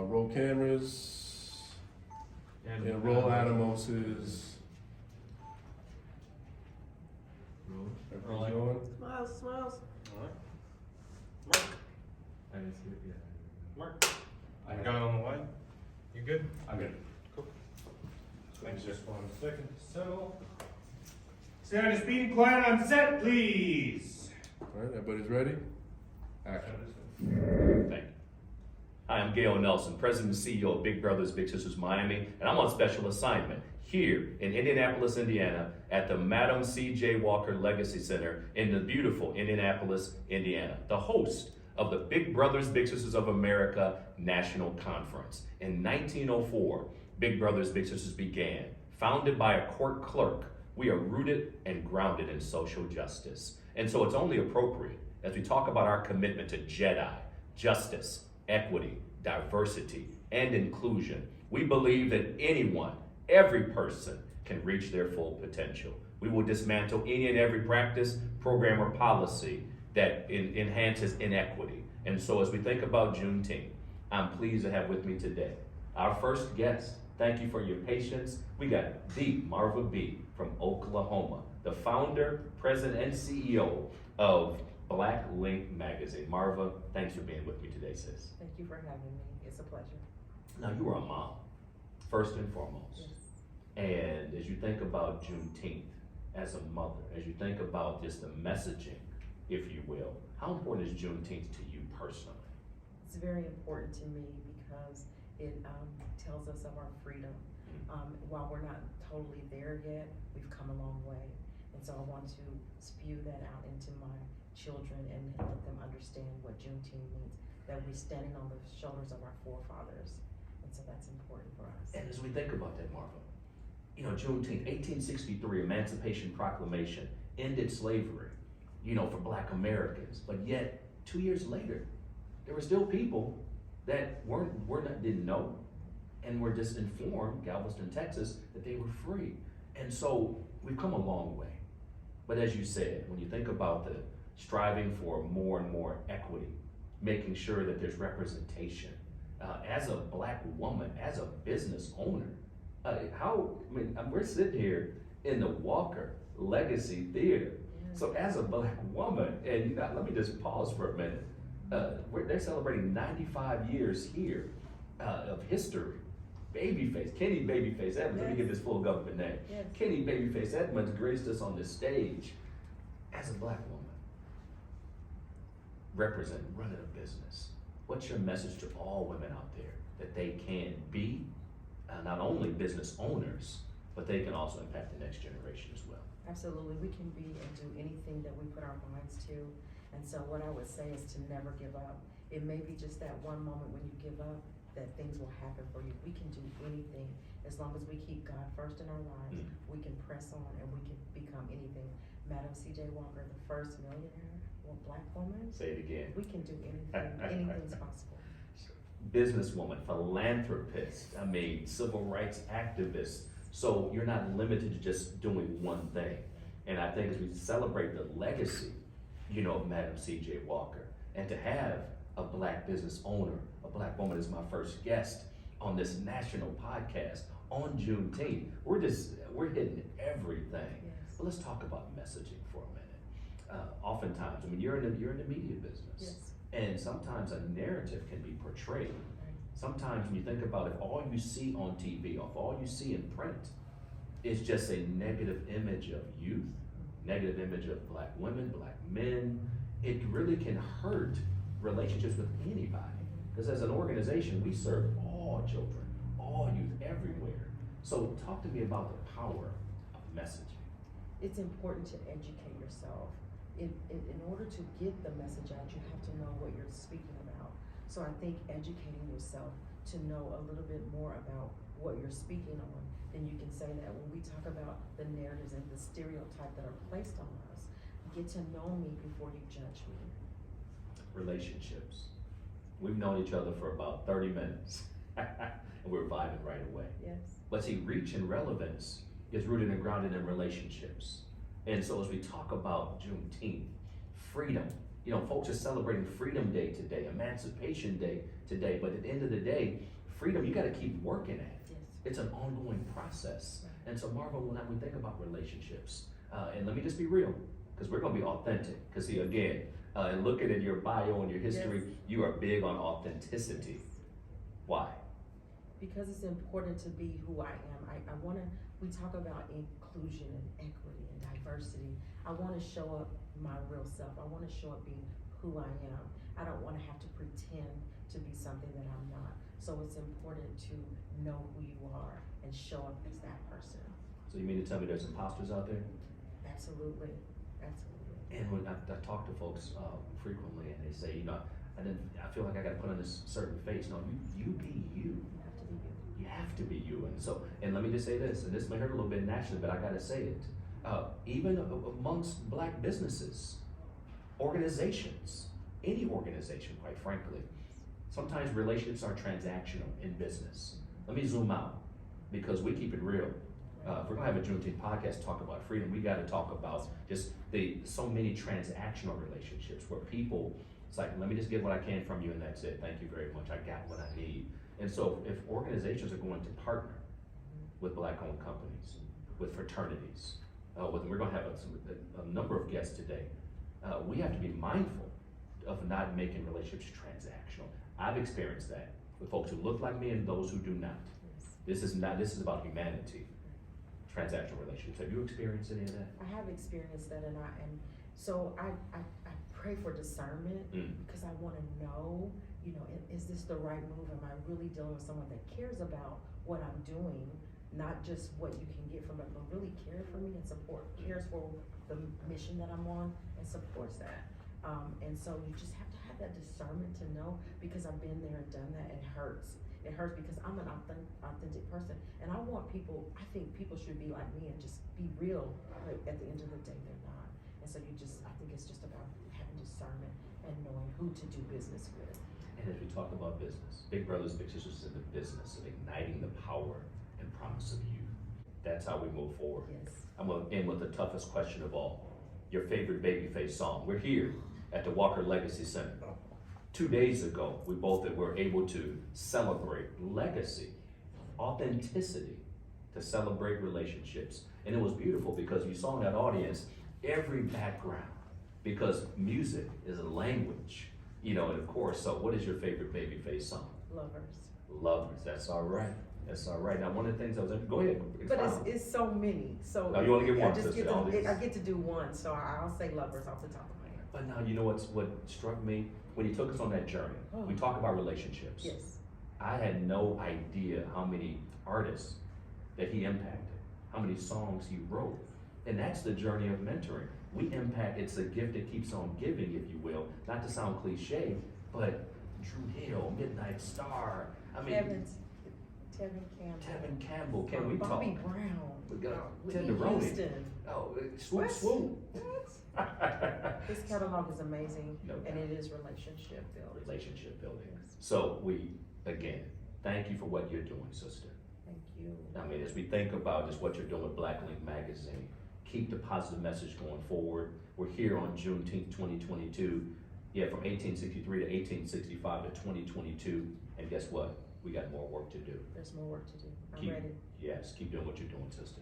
Roll cameras and roll Adamos's. Everybody's going? Smiles, smiles. Alright. Mark. I didn't see it yet. Mark. I got it on the line. You good? I'm good. Cool. Thanks, Just 1 second to settle. Stand as being quiet on set, please. Alright, everybody's ready? Action. Thank you. Hi, I'm Gail Nelson, President and CEO of Big Brothers Big Sisters Miami, and I'm on special assignment here in Indianapolis, Indiana, at the Madam C.J. Walker Legacy Center in the beautiful Indianapolis, Indiana, the host of the Big Brothers Big Sisters of America National Conference. In 1904, Big Brothers Big Sisters began, founded by a court clerk. We are rooted and grounded in social justice. And so it's only appropriate as we talk about our commitment to JEDI, justice, equity, diversity, and inclusion. We believe that anyone, every person can reach their full potential. We will dismantle any and every practice, program, or policy that enhances inequity. And so as we think about Juneteenth, I'm pleased to have with me today our first guest. Thank you for your patience. We got the Marva B. from Oklahoma, the founder, president, and CEO of Black Link Magazine. Marva, thanks for being with me today, sis. Thank you for having me. It's a pleasure. Now, you are a mom, first and foremost. Yes. And as you think about Juneteenth as a mother, as you think about just the messaging, if you will, how important is Juneteenth to you personally? It's very important to me because it tells us of our freedom. While we're not totally there yet, we've come a long way. And so I want to spew that out into my children and let them understand what Juneteenth means, that we're standing on the shoulders of our forefathers. And so that's important for us. And as we think about that, Marva, you know, Juneteenth, 1863 Emancipation Proclamation ended slavery, you know, for Black Americans. But yet, 2 years later, there were still people that didn't know and were just informed, Galveston, Texas, that they were free. And so we've come a long way. But as you said, when you think about the striving for more and more equity, making sure that there's representation, as a Black woman, as a business owner, we're sitting here in the Walker Legacy Theater. Yeah. So as a Black woman, and let me just pause for a minute. They're celebrating 95 years here of history. Babyface, Kenny Babyface Edmonds, let me give his full government name. Yes. Kenny Babyface Edmonds graced us on this stage as a Black woman, representing, running a business. What's your message to all women out there that they can be not only business owners, but they can also impact the next generation as well? Absolutely, we can be and do anything that we put our minds to. And so what I would say is to never give up. It may be just that one moment when you give up that things will happen for you. We can do anything as long as we keep God first in our lives. We can press on and we can become anything. Madam C.J. Walker, the first millionaire Black woman. Say it again. We can do anything. Anything's possible. Businesswoman, philanthropist, civil rights activist. So you're not limited to just doing one thing. And I think as we celebrate the legacy, you know, of Madam C.J. Walker, and to have a Black business owner, a Black woman is my first guest on this national podcast on Juneteenth. We're hitting everything. Yes. But let's talk about messaging for a minute. Oftentimes, you're in the media business. Yes. And sometimes a narrative can be portrayed. Right. Sometimes when you think about it, all you see on TV, or all you see in print, is just a negative image of youth, negative image of Black women, Black men. It really can hurt relationships with anybody. Because as an organization, we serve all children, all youth, everywhere. So talk to me about the power of messaging. It's important to educate yourself. In order to get the message out, you have to know what you're speaking about. So I think educating yourself to know a little bit more about what you're speaking on, then you can say that when we talk about the narratives and the stereotype that are placed on us, get to know me before you judge me. Relationships. We've known each other for about 30 minutes and we're vibing right away. Yes. But see, reach and relevance is rooted and grounded in relationships. And so as we talk about Juneteenth, freedom, You know, folks are celebrating Freedom Day today, Emancipation Day today, but at the end of the day, freedom, you gotta keep working at it. Yes. It's an ongoing process. Right. And so Marvin, when we think about relationships, and let me just be real, because we're gonna be authentic. Because see, again, and looking at your bio and your history, Yes. you are big on authenticity. Why? Because it's important to be who I am. I wanna, we talk about inclusion and equity and diversity. I wanna show up my real self. I wanna show up being who I am. I don't wanna have to pretend to be something that I'm not. So it's important to know who you are and show up as that person. So you mean to tell me there's imposters out there? Absolutely, absolutely. And when I talk to folks frequently, and they say, you know, I feel like I got to put on this certain face. No, you be you. You have to be you. You have to be you. And so, and let me just say this, and this may hurt a little bit nationally, but I got to say it. Even amongst black businesses, organizations, any organization, quite frankly, sometimes relationships are transactional in business. Let me zoom out, because we keep it real. If we're gonna have a Juneteenth podcast talk about freedom, we gotta talk about just so many transactional relationships where people, it's like, let me just get what I can from you and that's it. Thank you very much, I got what I need. And so if organizations are going to partner with black-owned companies, with fraternities, we're gonna have a number of guests today, we have to be mindful of not making relationships transactional. I've experienced that with folks who look like me and those who do not. Yes. This is about humanity. Transactional relationships. Have you experienced any of that? I have experienced that, and so I pray for discernment because I want to know, you know, is this the right move? Am I really dealing with someone that cares about what I'm doing, not just what you can get from it, but really cares for me and cares for the mission that I'm on and supports that. And so you just have to have that discernment to know, because I've been there and done that. It hurts. It hurts because I'm an authentic person, and I think people should be like me and just be real, but at the end of the day, they're not. And so I think it's just about having discernment and knowing who to do business with. And as we talk about business, Big Brothers, Big Sisters is in the business of igniting the power and promise of youth. That's how we move forward. Yes. I'm gonna end with the toughest question of all. Your favorite Babyface song. We're here at the Walker Legacy Center. 2 days ago, we both were able to celebrate legacy, authenticity, to celebrate relationships. And it was beautiful because you saw in that audience every background, because music is a language, you know, and of course, so what is your favorite Babyface song? Lovers. Lovers, that's all right. That's all right. Now, one of the things go ahead. But it's so many. So No, you only get one, I sister, all these. I get to do one, so I'll say Lovers off the top of my head. But now, you know what struck me? When he took us on that journey, we talk about relationships. Yes. I had no idea how many artists that he impacted, how many songs he wrote. And that's the journey of mentoring. We impact, it's a gift that keeps on giving, if you will. Not to sound cliche, but Drew Hill, Midnight Star, Tevin Campbell, can we talk? Bobby Brown. We got Whitney Ted DeRoney. Houston. Oh, Swoop What? Swoop. This catalog is amazing, No and doubt. it is relationship building. Relationship building. Yes. So again, thank you for what you're doing, sister. Thank you. I mean, as we think about just what you're doing with Black Link Magazine, keep the positive message going forward. We're here on Juneteenth 2022. Yeah, from 1863 to 1865 to 2022. And guess what? We got more work to do. There's more work to do. I'm ready. Yes, keep doing what you're doing, sister.